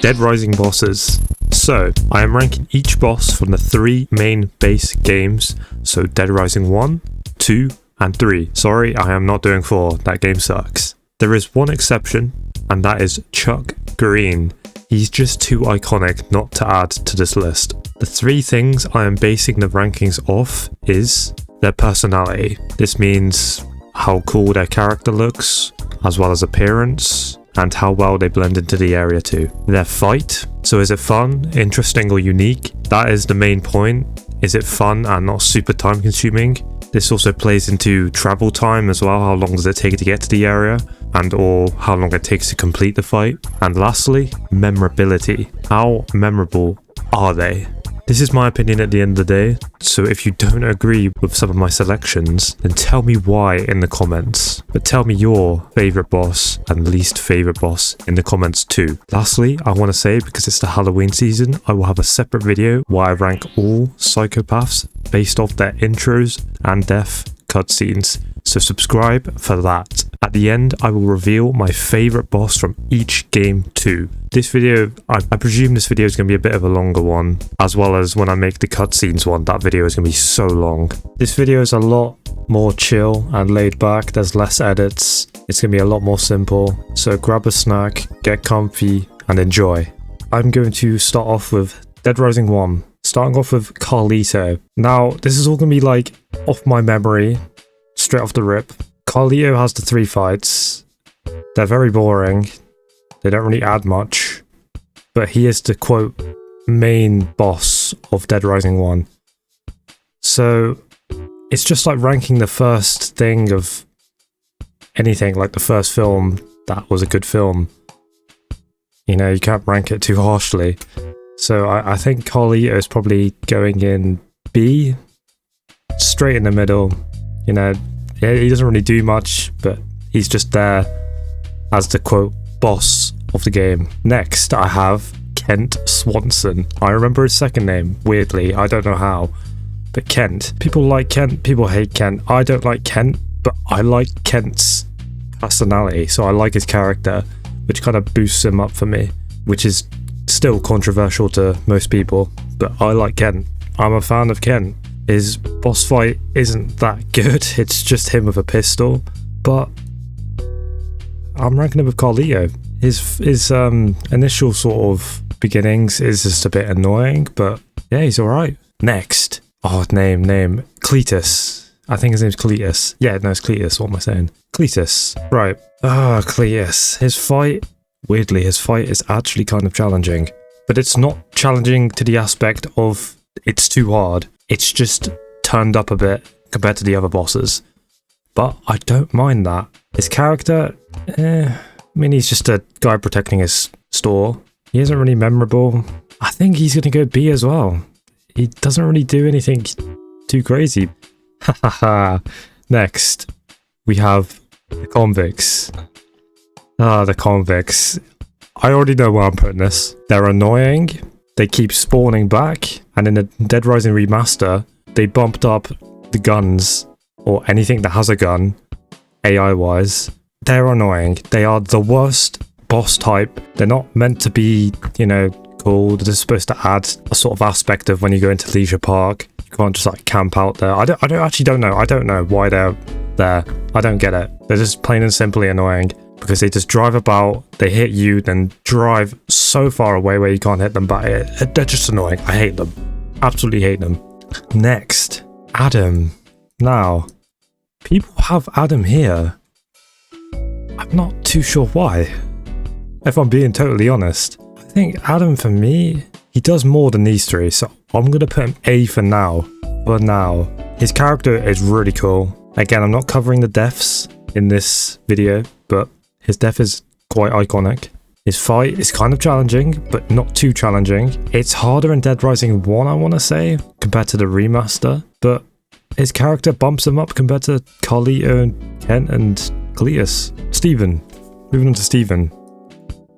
Deadrising bosses. So, I am ranking each boss from the 3 main base games, so Deadrising 1, 2, and 3. Sorry, I am not doing 4, that game sucks. There is one exception, and that is Chuck Greene. He's just too iconic not to add to this list. The 3 things I am basing the rankings off is their personality. This means how cool their character looks, as well as appearance, and how well they blend into the area too. Their fight, so is it fun, interesting, or unique? That is the main point. Is it fun and not super time consuming? This also plays into travel time as well. How long does it take to get to the area, and or how long it takes to complete the fight? And lastly, memorability. How memorable are they? This is my opinion at the end of the day, so if you don't agree with some of my selections, then tell me why in the comments. But tell me your favourite boss and least favourite boss in the comments too. Lastly, I want to say, because it's the Halloween season, I will have a separate video where I rank all psychopaths based off their intros and death cutscenes, so subscribe for that. At the end, I will reveal my favourite boss from each game too. This video, I presume this video is going to be a bit of a longer one, as well as when I make the cutscenes one, that video is going to be so long. This video is a lot more chill and laid back, there's less edits, it's going to be a lot more simple, so grab a snack, get comfy, and enjoy. I'm going to start off with Deadrising 1, starting off with Carlito. Now, this is all going to be like off my memory, straight off the rip. Carlito has the 3 fights. They're very boring. They don't really add much. But he is the, quote, main boss of Deadrising 1. So, it's just like ranking the first thing of anything, like the first film that was a good film. You know, you can't rank it too harshly. So, I think Carlito is probably going in B. Straight in the middle. You know, he doesn't really do much, but he's just there as the, quote, boss of the game. Next, I have Kent Swanson. I remember his second name, weirdly. I don't know how. But Kent. People like Kent, people hate Kent. I don't like Kent, but I like Kent's personality, so I like his character, which kind of boosts him up for me, which is still controversial to most people, but I like Kent. I'm a fan of Kent. His boss fight isn't that good, it's just him with a pistol, but I'm ranking him with Carlito. His initial sort of beginnings is just a bit annoying, but yeah, he's alright. Next, name, Cletus. I think his name's Cletus. Yeah, no, it's Cletus, what am I saying? Cletus, right. Cletus. His fight, weirdly, his fight is actually kind of challenging, but it's not challenging to the aspect of it's too hard. It's just turned up a bit compared to the other bosses. But I don't mind that. His character, I mean, he's just a guy protecting his store. He isn't really memorable. I think he's going to go B as well. He doesn't really do anything too crazy. Hahaha. Next, we have the convicts. The convicts. I already know where I'm putting this. They're annoying. They keep spawning back, and in the Deadrising remaster, they bumped up the guns, or anything that has a gun, AI-wise. They're annoying. They are the worst boss type. They're not meant to be, you know, cool. They're just supposed to add a sort of aspect of when you go into Leisure Park. You can't just like camp out there. I don't know. I don't know why they're there. I don't get it. They're just plain and simply annoying. Because they just drive about, they hit you, then drive so far away where you can't hit them back. They're just annoying. I hate them. Absolutely hate them. Next, Adam. Now, people have Adam here. I'm not too sure why. If I'm being totally honest. I think Adam, for me, he does more than these 3, so I'm going to put him A for now. For now. His character is really cool. Again, I'm not covering the deaths in this video, but his death is quite iconic. His fight is kind of challenging, but not too challenging. It's harder in Deadrising 1, I want to say, compared to the remaster, but his character bumps him up compared to Carlito and Kent and Cletus. Steven. Moving on to Steven.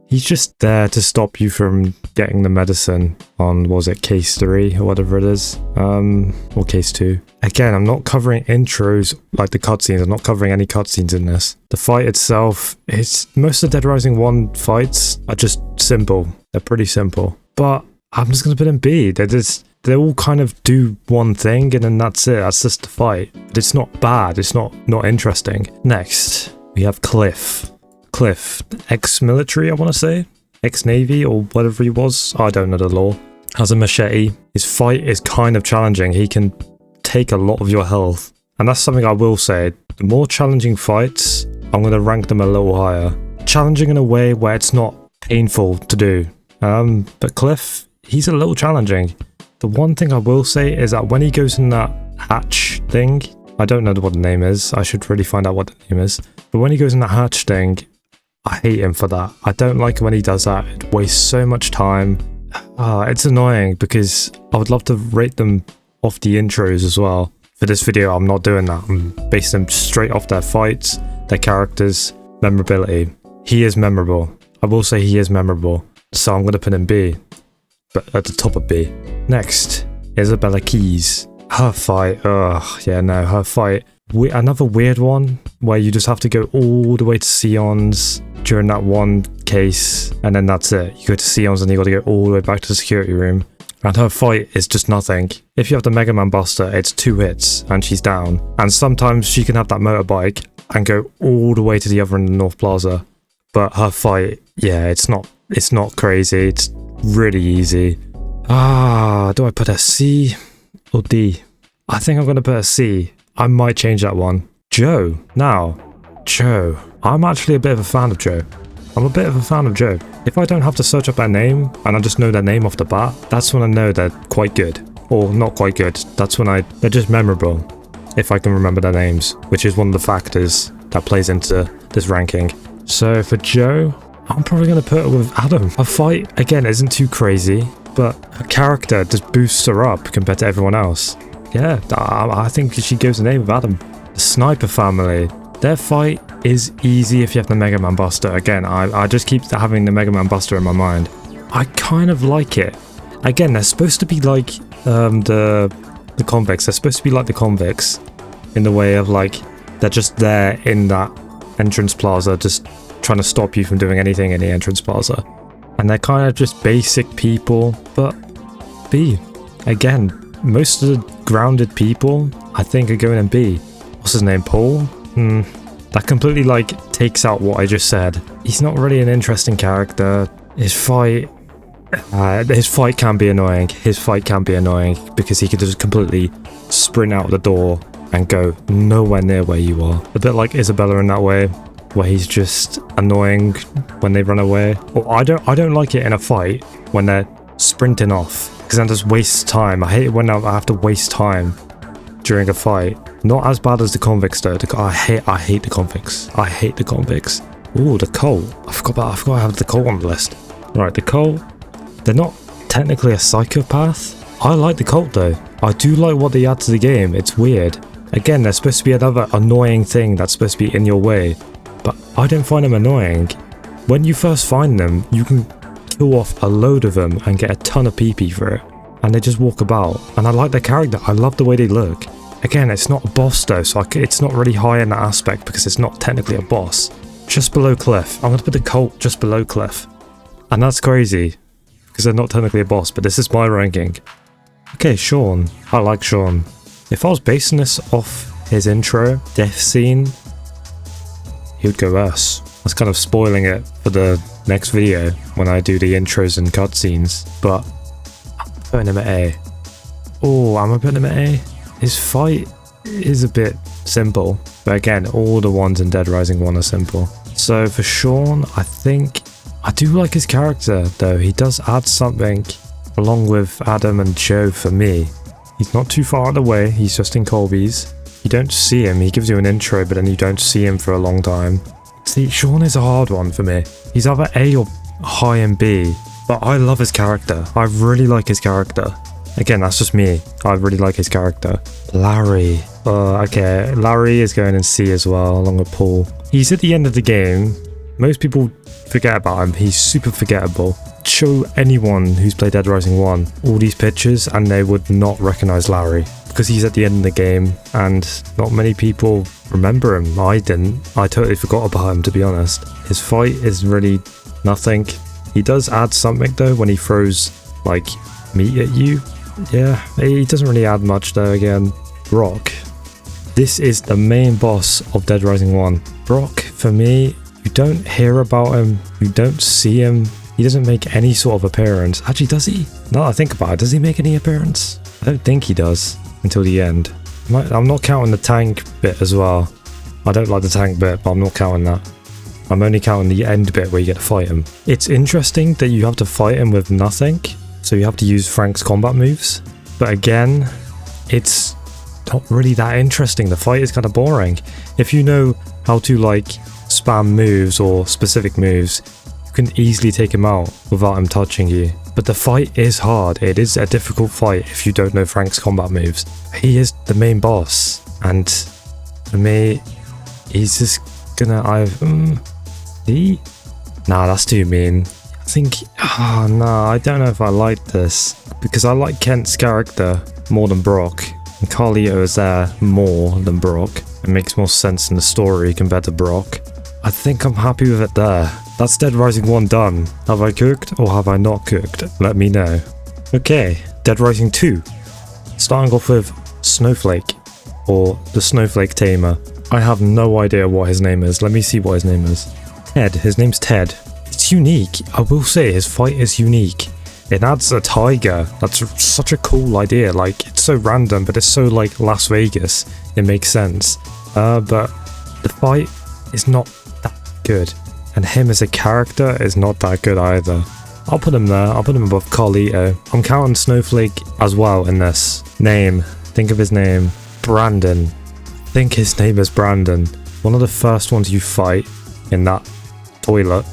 He's just there to stop you from getting the medicine on, what was it, case 3 or whatever it is, or case 2. Again, I'm not covering intros like the cutscenes. I'm not covering any cutscenes in this. The fight itself, most of the Deadrising 1 fights are just simple. They're pretty simple. But I'm just going to put in B. They all kind of do one thing and then that's it. That's just the fight. But it's not bad. It's not interesting. Next, we have Cliff. Cliff, ex-military, I want to say. Ex-Navy or whatever he was. I don't know the law. Has a machete. His fight is kind of challenging. He can take a lot of your health. And that's something I will say. The more challenging fights, I'm going to rank them a little higher. Challenging in a way where it's not painful to do. But Cliff, he's a little challenging. The one thing I will say is that when he goes in that hatch thing, I don't know what the name is. I should really find out what the name is. But when he goes in that hatch thing, I hate him for that. I don't like when he does that. It wastes so much time. It's annoying because I would love to rate them off the intros as well. For this video, I'm not doing that. I'm basing them straight off their fights, their characters, memorability. He is memorable. I will say he is memorable. So I'm going to put him B. But at the top of B. Next, Isabella Keys. Her fight. Her fight. Another weird one where you just have to go all the way to Sion's during that one case, and then that's it. You go to Sion's and you got to go all the way back to the security room. And her fight is just nothing. If you have the Mega Man Buster, it's 2 hits and she's down. And sometimes she can have that motorbike and go all the way to the other end of the North Plaza. But her fight, yeah, it's not crazy. It's really easy. Do I put a C or D? I think I'm going to put a C. I might change that one. Joe. Now, Joe. I'm actually a bit of a fan of Joe. I'm a bit of a fan of Joe. If I don't have to search up their name, and I just know their name off the bat, that's when I know they're quite good. Or not quite good. That's when they're just memorable. If I can remember their names, which is one of the factors that plays into this ranking. So for Joe, I'm probably going to put her with Adam. Her fight, again, isn't too crazy, but her character just boosts her up compared to everyone else. Yeah, I think she goes the name of Adam. The Sniper family. Their fight is easy if you have the Mega Man Buster. Again, I just keep having the Mega Man Buster in my mind. I kind of like it. Again, they're supposed to be like the convicts. They're supposed to be like the convicts in the way of like they're just there in that entrance plaza, just trying to stop you from doing anything in the entrance plaza. And they're kind of just basic people, but B. Again, most of the grounded people, I think, are going in B. What's his name? Paul? That completely like takes out what I just said. He's not really an interesting character. His fight can be annoying. His fight can be annoying because he could just completely sprint out the door and go nowhere near where you are. A bit like Isabella in that way, where he's just annoying when they run away. Or I don't like it in a fight when they're sprinting off, because that just wastes time. I hate it when I have to waste time during a fight. Not as bad as the convicts though. I hate the convicts. I hate the convicts. Ooh, the Colt. I forgot I have the Colt on the list. Right, the Colt. They're not technically a psychopath. I like the Colt though. I do like what they add to the game. It's weird. Again, they're supposed to be another annoying thing that's supposed to be in your way. But I don't find them annoying. When you first find them, you can kill off a load of them and get a ton of PP for it. And they just walk about. And I like their character. I love the way they look. Again, it's not a boss though, so it's not really high in that aspect because it's not technically a boss. Just below Cliff. I'm going to put the Colt just below Cliff. And that's crazy because they're not technically a boss, but this is my ranking. Okay, Sean. I like Sean. If I was basing this off his intro, death scene, he would go worse. That's kind of spoiling it for the next video when I do the intros and cutscenes, but I'm putting him at A. Oh, am I putting him at A? His fight is a bit simple, but again, all the ones in Deadrising 1 are simple. So for Sean, I think I do like his character though. He does add something along with Adam and Joe for me. He's not too far out of the way, he's just in Colby's. You don't see him, he gives you an intro, but then you don't see him for a long time. See, Sean is a hard one for me. He's either A or high in B, but I love his character. I really like his character. Again, that's just me. I really like his character. Larry. Okay, Larry is going in C as well, along with Paul. He's at the end of the game. Most people forget about him. He's super forgettable. Show anyone who's played Deadrising 1 all these pictures and they would not recognize Larry because he's at the end of the game and not many people remember him. I didn't. I totally forgot about him, to be honest. His fight is really nothing. He does add something though when he throws like meat at you. Yeah, he doesn't really add much though. Again, Brock. This is the main boss of Deadrising 1. Brock, for me, you don't hear about him, you don't see him, he doesn't make any sort of appearance. Actually, does he? Now that I think about it, does he make any appearance? I don't think he does until the end. I'm not counting the tank bit as well. I don't like the tank bit, but I'm not counting that. I'm only counting the end bit where you get to fight him. It's interesting that you have to fight him with nothing, so you have to use Frank's combat moves. But again, it's not really that interesting. The fight is kind of boring. If you know how to like spam moves or specific moves, you can easily take him out without him touching you. But the fight is hard. It is a difficult fight if you don't know Frank's combat moves. He is the main boss, and for me, he's just gonna Nah, that's too mean. I think, I don't know if I like this, because I like Kent's character more than Brock, and Carlito is there more than Brock. It makes more sense in the story compared to Brock. I think I'm happy with it there. That's Deadrising 1 done. Have I cooked or have I not cooked? Let me know. Okay, Deadrising 2. Starting off with Snowflake, or the Snowflake Tamer. I have no idea what his name is. Let me see what his name is. Ted. His name's Ted. It's unique. I will say his fight is unique. It adds a tiger. That's such a cool idea. Like, it's so random, but it's so like Las Vegas. It makes sense. But the fight is not that good. And him as a character is not that good either. I'll put him there. I'll put him above Carlito. I'm counting Snowflake as well in this. Name. Think of his name. Brandon. I think his name is Brandon. One of the first ones you fight in that toilet.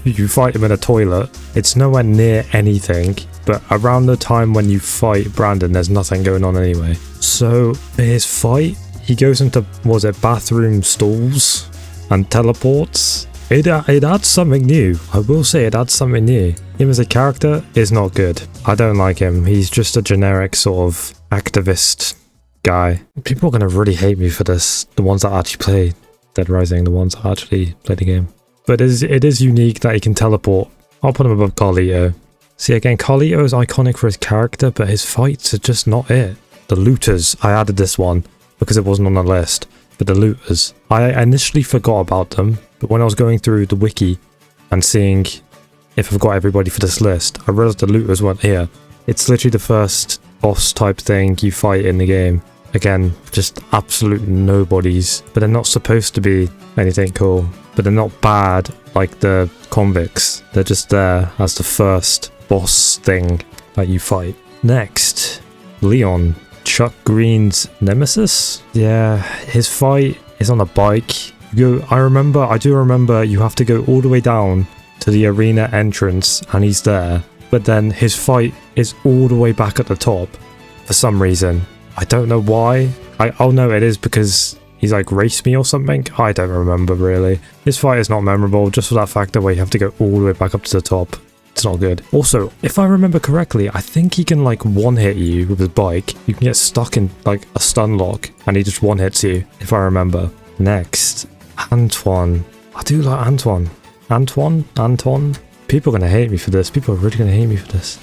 You fight him in a toilet. It's nowhere near anything. But around the time when you fight Brandon, there's nothing going on anyway. So for his fight, he goes into, was it bathroom stalls and teleports? It adds something new. I will say it adds something new. Him as a character is not good. I don't like him. He's just a generic sort of activist guy. People are going to really hate me for this. The ones that actually play Deadrising, the ones that actually play the game. But it is unique that he can teleport. I'll put him above Carlito. See, again, Carlito is iconic for his character, but his fights are just not it. The looters. I added this one because it wasn't on the list. But the looters. I initially forgot about them. But when I was going through the wiki and seeing if I've got everybody for this list, I realized the looters weren't here. It's literally the first boss type thing you fight in the game. Again, just absolute nobodies. But they're not supposed to be anything cool. But they're not bad like the convicts. They're just there as the first boss thing that you fight. Next, Leon. Chuck Greene's nemesis? Yeah, his fight is on a bike. I do remember you have to go all the way down to the arena entrance and he's there. But then his fight is all the way back at the top for some reason. I don't know why. Oh no, it is because he's like raced me or something. I don't remember really. His fight is not memorable just for that factor where you have to go all the way back up to the top. It's not good. Also, if I remember correctly, I think he can like one-hit you with his bike. You can get stuck in like a stun lock and he just one-hits you, if I remember. Next, Antoine. I do like Antoine. Antoine? People are going to hate me for this. People are really going to hate me for this.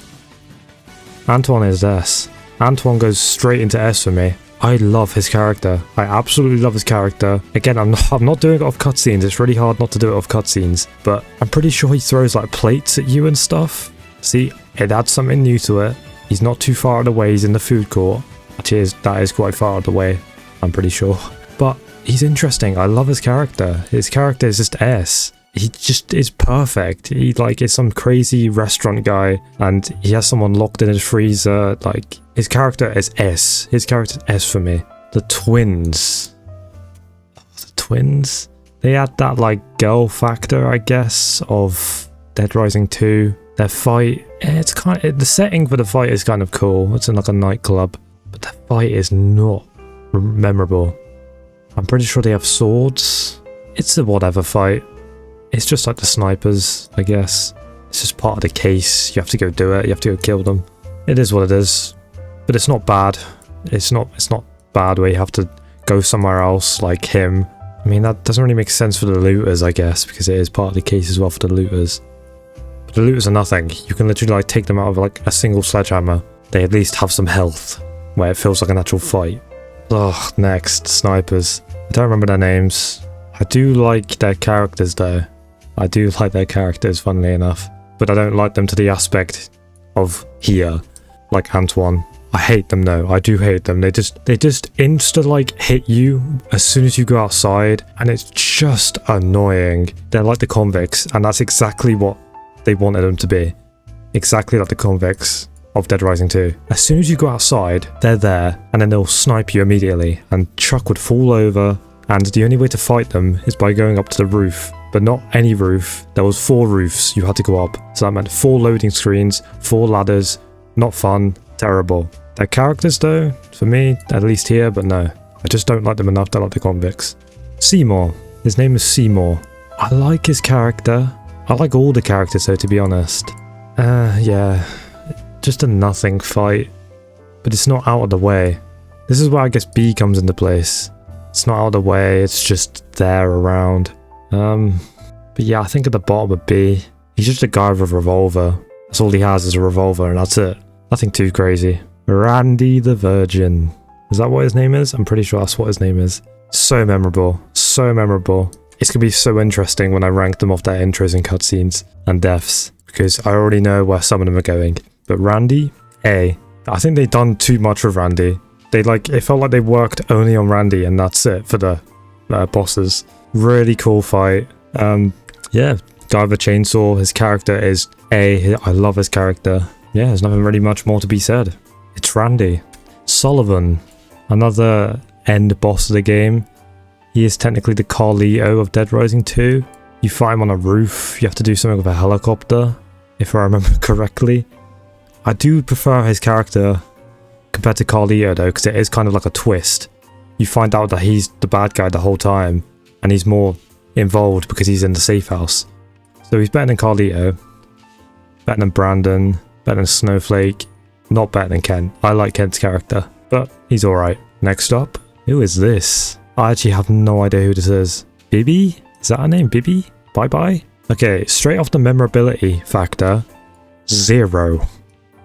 Antoine is S. Antoine goes straight into S for me. I love his character. I absolutely love his character. Again, I'm not doing it off cutscenes. It's really hard not to do it off cutscenes. But I'm pretty sure he throws like plates at you and stuff. See, it adds something new to it. He's not too far out of the way. He's in the food court. Actually, that is quite far out of the way. I'm pretty sure. But he's interesting. I love his character. His character is just S. He just is perfect. He like is some crazy restaurant guy and he has someone locked in his freezer. Like his character is S. His character is S for me. The twins. The twins? They add that like girl factor, I guess, of Deadrising 2. Their fight, it's kind of, the setting for the fight is kind of cool. It's in like a nightclub, but the fight is not memorable. I'm pretty sure they have swords. It's a whatever fight. It's just like the snipers, I guess. It's just part of the case. You have to go do it. You have to go kill them. It is what it is. But it's not bad. It's not bad where you have to go somewhere else like him. I mean, that doesn't really make sense for the looters, I guess, because it is part of the case as well for the looters. But The looters are nothing. You can literally like take them out of like a single sledgehammer. They at least have some health, where it feels like an actual fight. Ugh, next, snipers. I don't remember their names. I do like their characters though. I do like their characters, funnily enough. But I don't like them to the aspect of here, like Antoine. I hate them though, I do hate them. They just insta like hit you as soon as you go outside, and it's just annoying. They're like the convicts, and that's exactly what they wanted them to be. Exactly like the convicts of Dead Rising 2. As soon as you go outside, they're there, and then they'll snipe you immediately, and Chuck would fall over, and the only way to fight them is by going up to the roof. But not any roof. There was 4 roofs you had to go up. So that meant 4 loading screens, 4 ladders. Not fun. Terrible. Their characters though, for me, at least here, but no. I just don't like them enough to like the convicts. Seymour. His name is Seymour. I like his character. I like all the characters though, to be honest. Yeah. Just a nothing fight. But it's not out of the way. This is where I guess B comes into place. It's not out of the way, it's just there around. But yeah, I think at the bottom of B, he's just a guy with a revolver. That's all he has is a revolver, and that's it. Nothing too crazy. Randy the Virgin. Is that what his name is? I'm pretty sure that's what his name is. So memorable. So memorable. It's going to be so interesting when I rank them off their intros and cutscenes and deaths, because I already know where some of them are going. But Randy, A. I think they've done too much with Randy. It felt like they worked only on Randy, and that's it for the bosses. Really cool fight. Yeah, guy with a chainsaw. His character is A. I love his character. Yeah, there's nothing really much more to be said. It's Randy. Sullivan, another end boss of the game. He is technically the Carlito of Dead Rising 2. You fight him on a roof. You have to do something with a helicopter, if I remember correctly. I do prefer his character compared to Carlito though, because it is kind of like a twist. You find out that he's the bad guy the whole time, and he's more involved because he's in the safe house. So he's better than Carlito, better than Brandon, better than Snowflake, not better than Kent. I like Kent's character, but he's alright. Next up, who is this? I actually have no idea who this is. Bibi? Is that her name? Bibi? Bye bye? Okay, straight off the memorability factor, 0.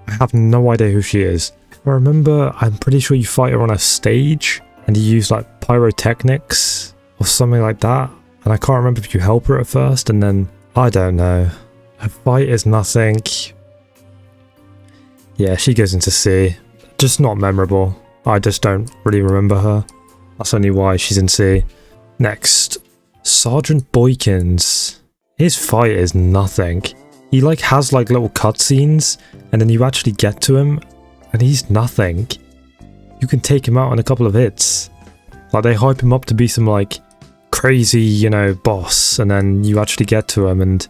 I have no idea who she is. If I remember, I'm pretty sure you fight her on a stage, and you use like pyrotechnics or something like that. And I can't remember if you help her at first, and then, I don't know. Her fight is nothing. Yeah, she goes into C. Just not memorable. I just don't really remember her. That's only why she's in C. Next, Sergeant Boykins. His fight is nothing. He like has like little cutscenes, and then you actually get to him, and he's nothing. You can take him out in a couple of hits. Like they hype him up to be some like crazy, you know, boss, and then you actually get to him and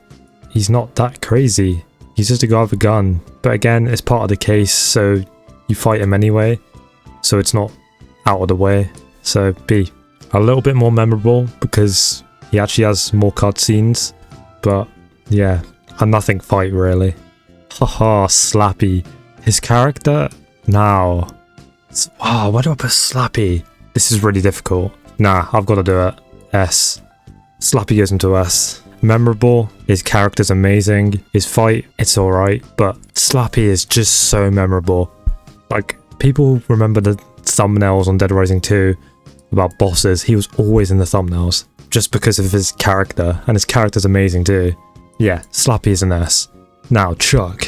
he's not that crazy. He's just a guy with a gun. But again, it's part of the case, so you fight him anyway, so it's not out of the way. So B. A little bit more memorable because he actually has more cutscenes, but yeah, a nothing fight really. Haha, Slappy. His character? Now. Wow, why do I put Slappy? This is really difficult. Nah, I've got to do it. S. Slappy goes into S. Memorable. His character's amazing. His fight, it's alright. But Slappy is just so memorable. Like, people remember the thumbnails on Dead Rising 2 about bosses. He was always in the thumbnails. Just because of his character. And his character's amazing too. Yeah, Slappy is an S. Now, Chuck.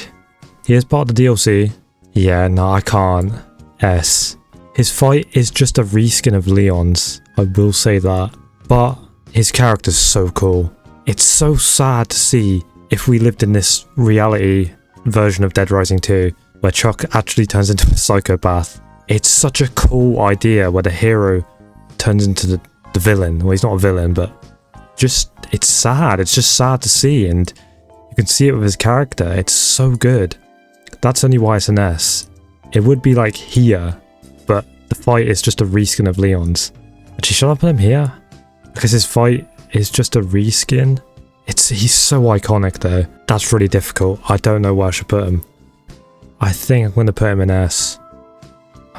He is part of the DLC. Yeah, no, I can't. S. His fight is just a reskin of Leon's. I will say that. But his character's so cool. It's so sad to see if we lived in this reality version of Dead Rising 2 where Chuck actually turns into a psychopath. It's such a cool idea where the hero turns into the villain. Well, he's not a villain, but just, it's sad. It's just sad to see, and you can see it with his character. It's so good. That's only why it's an S. It would be like here, but the fight is just a reskin of Leon's. Actually, should I put him here? Because his fight is just a reskin. He's so iconic though. That's really difficult. I don't know where I should put him. I think I'm going to put him in S.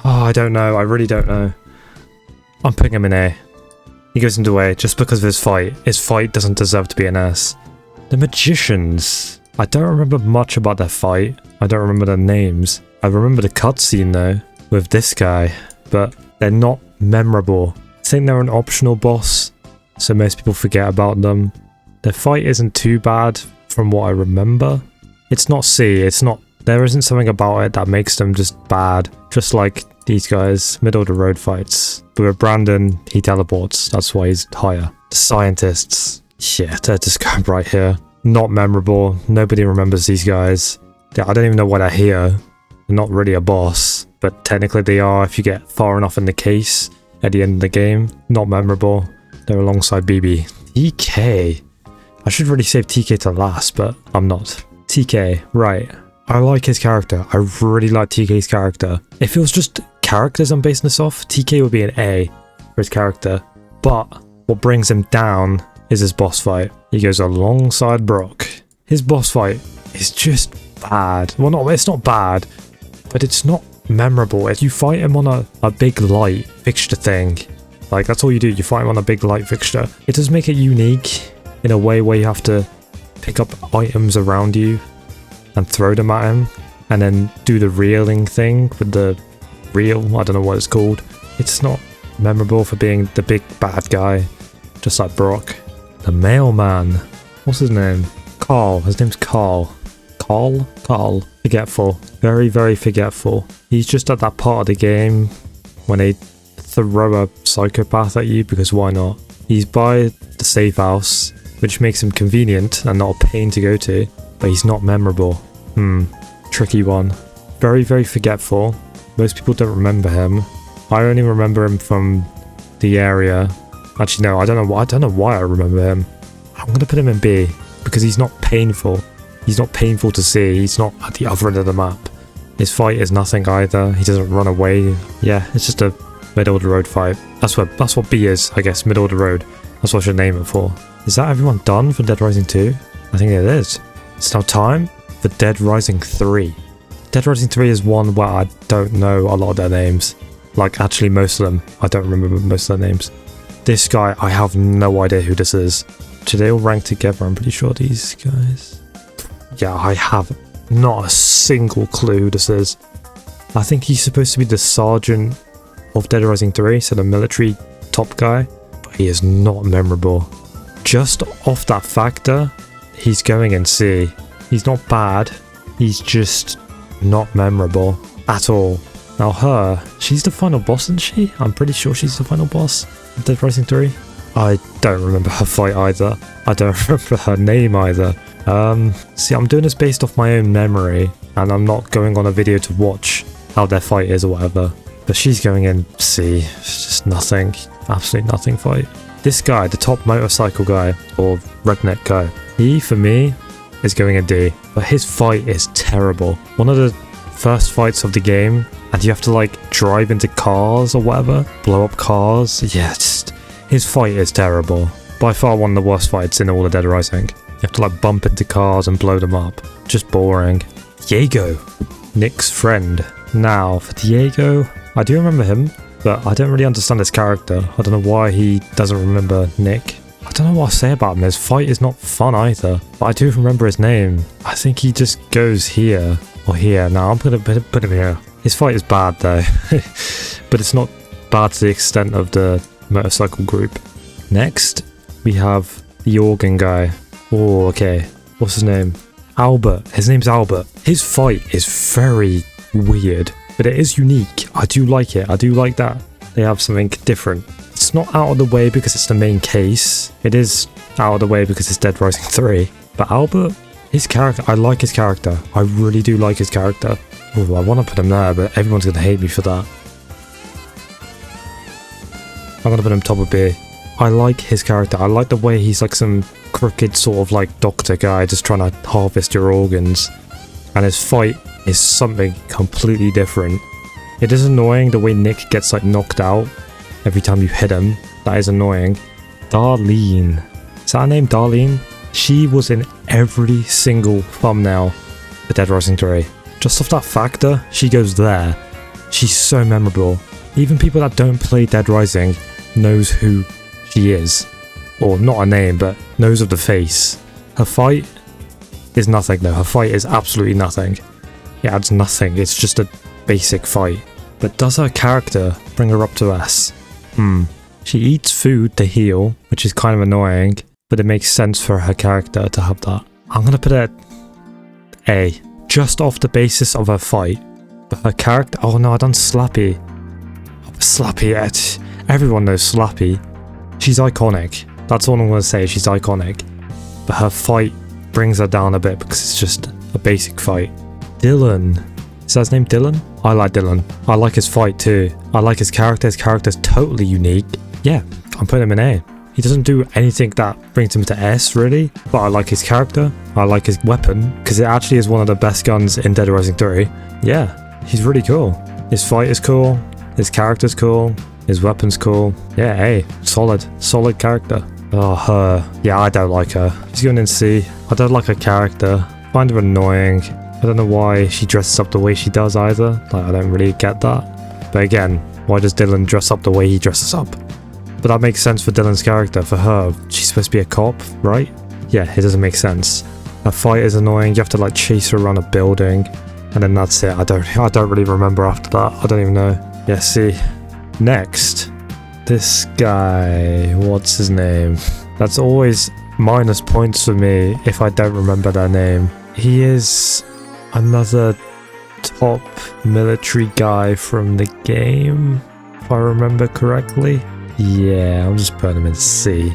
Oh, I don't know. I really don't know. I'm putting him in A. He goes into A just because of his fight. His fight doesn't deserve to be an S. The Magicians. I don't remember much about their fight. I don't remember their names. I remember the cutscene though, with this guy, but they're not memorable. I think they're an optional boss, so most people forget about them. Their fight isn't too bad from what I remember. It's not there isn't something about it that makes them just bad. Just like these guys, middle of the road fights. But with Brandon, he teleports, that's why he's higher. The scientists, yeah, they're just going right here. Not memorable, nobody remembers these guys. I don't even know why they're here. They're not really a boss, but technically they are if you get far enough in the case at the end of the game. Not memorable. They're alongside BB. TK. I should really save TK to last, but I'm not. TK, right. I like his character. I really like TK's character. If it was just characters I'm basing this off, TK would be an A for his character. But what brings him down is his boss fight. He goes alongside Brock. His boss fight is just bad. Well, no, it's not bad, but it's not memorable. If you fight him on a big light fixture thing, like that's all you do, you fight him on a big light fixture. It does make it unique in a way where you have to pick up items around you and throw them at him, and then do the reeling thing with the reel. I don't know what it's called. It's not memorable for being the big bad guy, just like Brock. The mailman. What's his name? Carl. His name's Carl. Carl. Forgetful. Very, very forgetful. He's just at that part of the game when they throw a psychopath at you, because why not? He's by the safe house, which makes him convenient and not a pain to go to, but he's not memorable. Tricky one. Very, very forgetful. Most people don't remember him. I only remember him from the area. Actually, no, I don't know why I remember him. I'm gonna put him in B because he's not painful. He's not painful to see. He's not at the other end of the map. His fight is nothing either. He doesn't run away. Yeah, it's just a middle of the road fight. That's what B is, I guess. Middle of the road. That's what I should name it for. Is that everyone done for Dead Rising 2? I think it is. It's now time for Dead Rising 3. Dead Rising 3 is one where I don't know a lot of their names. Like, actually, most of them. I don't remember most of their names. This guy, I have no idea who this is. Do they all rank together? I'm pretty sure these guys. Yeah, I have not a single clue who this is. I think he's supposed to be the sergeant of Dead Rising 3, so the military top guy, but he is not memorable. Just off that factor, he's going in C. He's not bad, he's just not memorable at all. Now her, she's the final boss, isn't she? I'm pretty sure she's the final boss of Dead Rising 3. I don't remember her fight either. I don't remember her name either. See, I'm doing this based off my own memory, and I'm not going on a video to watch how their fight is or whatever. But she's going in C. It's just nothing. Absolutely nothing fight. This guy, the top motorcycle guy, or redneck guy, he, for me, is going in D. But his fight is terrible. One of the first fights of the game, and you have to, like, drive into cars or whatever. Blow up cars. Yeah, just... his fight is terrible. By far one of the worst fights in all of Dead Rising. You have to, like, bump into cars and blow them up. Just boring. Diego. Nick's friend. Now, for Diego, I do remember him, but I don't really understand his character. I don't know why he doesn't remember Nick. I don't know what to say about him. His fight is not fun either, but I do remember his name. I think he just goes here or here. Now, I'm going to put him here. His fight is bad though, but it's not bad to the extent of the motorcycle group. Next, we have the organ guy. Oh, okay. What's his name? Albert. His name's Albert. His fight is very weird, but it is unique. I do like it. I do like that they have something different. It's not out of the way because it's the main case. It is out of the way because it's Dead Rising 3. But Albert, his character, I like his character. I really do like his character. Oh, I want to put him there, but everyone's going to hate me for that. I'm going to put him top of B. I like his character. I like the way he's like some crooked sort of like doctor guy just trying to harvest your organs. And his fight is something completely different. It is annoying the way Nick gets like knocked out every time you hit him. That is annoying. Darlene. Is that her name? Darlene? She was in every single thumbnail for Dead Rising 3. Just off that factor, she goes there. She's so memorable. Even people that don't play Dead Rising knows who she is. Or not a name, but knows of the face. Her fight, is nothing though. Her fight is absolutely nothing. It adds nothing. It's just a basic fight. But does her character bring her up to S? She eats food to heal, which is kind of annoying, but it makes sense for her character to have that. I'm going to put it at A, just off the basis of her fight. But her character... Oh no, I done Slappy. Slappy, everyone knows Slappy. She's iconic. That's all I'm going to say, she's iconic. But her fight brings her down a bit because it's just a basic fight. Dylan. Is that his name, Dylan? I like Dylan. I like his fight too. I like his character. His character's totally unique. Yeah, I'm putting him in A. He doesn't do anything that brings him to S, really. But I like his character. I like his weapon, because it actually is one of the best guns in Dead Rising 3. Yeah, he's really cool. His fight is cool. His character's cool. His weapon's cool. Yeah, A. Solid. Solid character. Oh, her. Yeah, I don't like her. She's going in C. I don't like her character. Find her annoying. I don't know why she dresses up the way she does either. Like, I don't really get that. But again, why does Dylan dress up the way he dresses up? But that makes sense for Dylan's character. For her, she's supposed to be a cop, right? Yeah, it doesn't make sense. Her fight is annoying. You have to like chase her around a building, and then that's it. I don't really remember after that. I don't even know. Yeah, see. Next, this guy. What's his name? That's always minus points for me if I don't remember their name. He is another top military guy from the game, if I remember correctly. Yeah, I'm just putting him in C.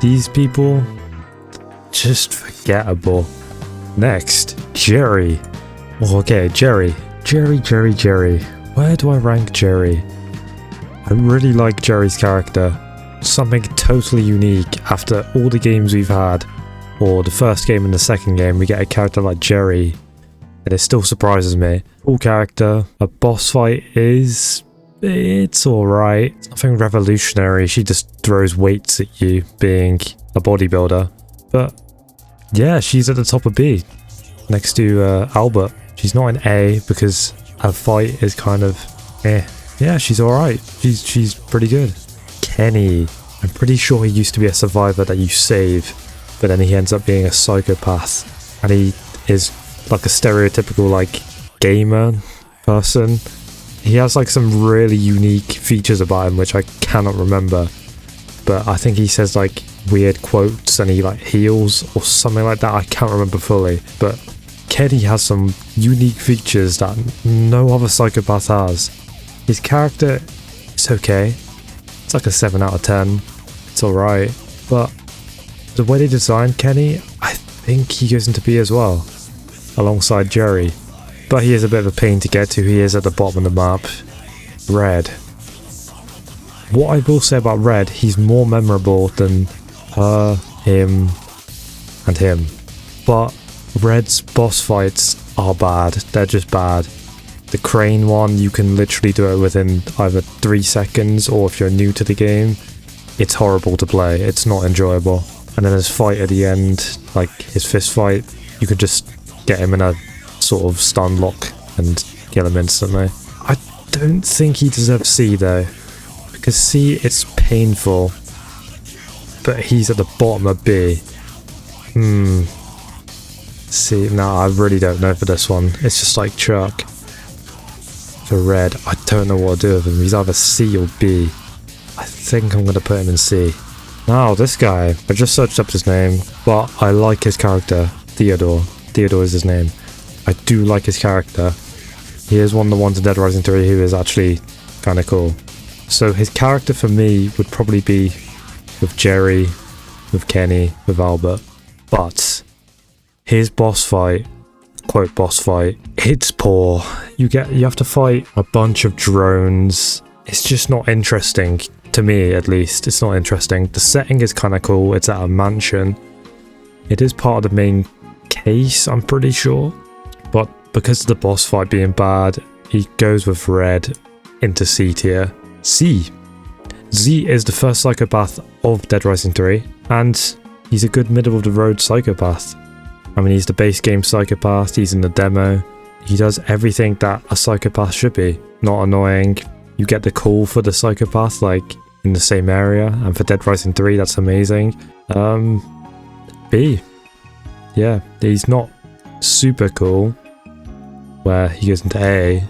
These people, just forgettable. Next, Jerry. Oh, okay, Jerry. Jerry. Where do I rank Jerry? I really like Jerry's character. Something totally unique after all the games we've had, or the first game and the second game, we get a character like Jerry, and it still surprises me. Cool character. A boss fight is... it's alright. It's nothing revolutionary. She just throws weights at you, being a bodybuilder. But yeah, she's at the top of B, next to Albert. She's not in A because her fight is kind of eh. Yeah, she's alright. She's pretty good. Kenny. I'm pretty sure he used to be a survivor that you save, but then he ends up being a psychopath. And he is like a stereotypical like gamer person. He has like some really unique features about him which I cannot remember. But I think he says like weird quotes and he like heals or something like that. I can't remember fully. But Kenny has some unique features that no other psychopath has. His character is okay. It's like a 7 out of 10. It's alright. But the way they designed Kenny, I think he goes into B as well, alongside Jerry. But he is a bit of a pain to get to. He is at the bottom of the map. Red. What I will say about Red, he's more memorable than her, him, and him. But Red's boss fights are bad. They're just bad. The crane one, you can literally do it within either 3 seconds, or if you're new to the game, it's horrible to play. It's not enjoyable. And then his fight at the end, like his fist fight, you could just get him in a sort of stun lock and kill him instantly. I don't think he deserves C though, because C, it's painful, but he's at the bottom of B. C, no, I really don't know for this one. It's just like Chuck. For Red, I don't know what to do with him. He's either C or B. I think I'm going to put him in C. Now, this guy, I just searched up his name, but I like his character, Theodore. Theodore is his name. I do like his character. He is one of the ones in Dead Rising 3 who is actually kind of cool. So his character for me would probably be with Jerry, with Kenny, with Albert. But his boss fight, quote boss fight, it's poor. You have to fight a bunch of drones. It's just not interesting. To me, at least, it's not interesting. The setting is kind of cool. It's at a mansion. It is part of the main case, I'm pretty sure. But because of the boss fight being bad, he goes with Red into C tier. C. Z is the first psychopath of Dead Rising 3, and he's a good middle-of-the-road psychopath. I mean, he's the base game psychopath, he's in the demo. He does everything that a psychopath should be. Not annoying. You get the call for the psychopath, like, in the same area, and for Dead Rising 3, that's amazing. B. yeah, he's not super cool, where he goes into A,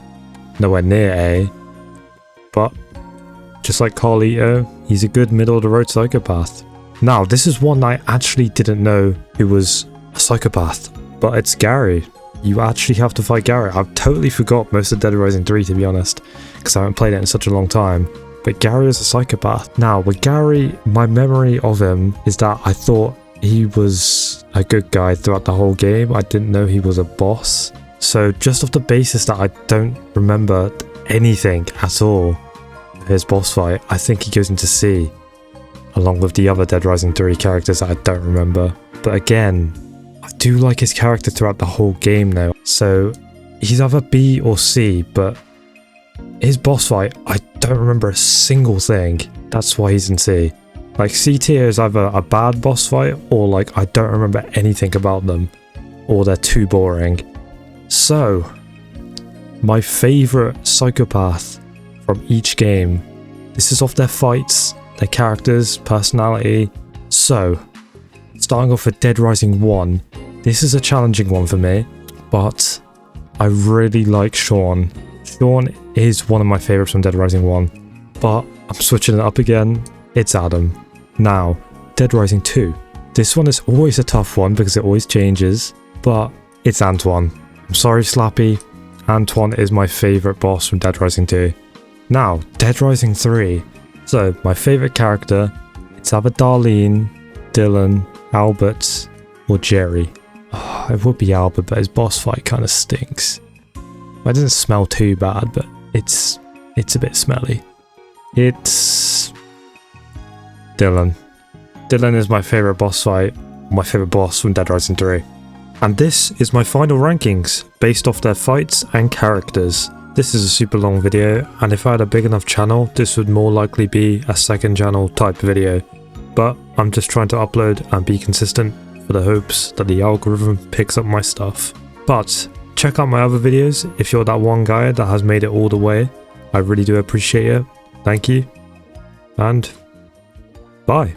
nowhere near A, but just like Carlito, he's a good middle-of-the-road psychopath. Now, this is one I actually didn't know who was a psychopath, but it's Gary. You actually have to fight Gary. I've totally forgot most of Dead Rising 3, to be honest, because I haven't played it in such a long time. But Gary is a psychopath. Now, with Gary, my memory of him is that I thought he was a good guy throughout the whole game. I didn't know he was a boss. So just off the basis that I don't remember anything at all of his boss fight, I think he goes into C, along with the other Dead Rising 3 characters that I don't remember. But again, I do like his character throughout the whole game now. So he's either B or C, but his boss fight, I don't remember a single thing. That's why he's in C. Like, C tier is either a bad boss fight or like I don't remember anything about them, or they're too boring. So, my favourite psychopath from each game. This is off their fights, their characters, personality. So, starting off with Dead Rising 1. This is a challenging one for me, but I really like Sean. Sean is one of my favourites from Dead Rising 1, but I'm switching it up again. It's Adam. Now, Dead Rising 2. This one is always a tough one because it always changes, but it's Antoine. I'm sorry, Slappy. Antoine is my favourite boss from Dead Rising 2. Now, Dead Rising 3. So, my favourite character, it's either Darlene, Dylan, Albert, or Jerry. Oh, it would be Albert, but his boss fight kind of stinks. It doesn't smell too bad, but it's a bit smelly. It's Dylan. Dylan is my favourite boss fight, my favourite boss from Dead Rising 3. And this is my final rankings, based off their fights and characters. This is a super long video, and if I had a big enough channel, this would more likely be a second channel type video. But I'm just trying to upload and be consistent for the hopes that the algorithm picks up my stuff. But check out my other videos if you're that one guy that has made it all the way. I really do appreciate it. Thank you. And bye.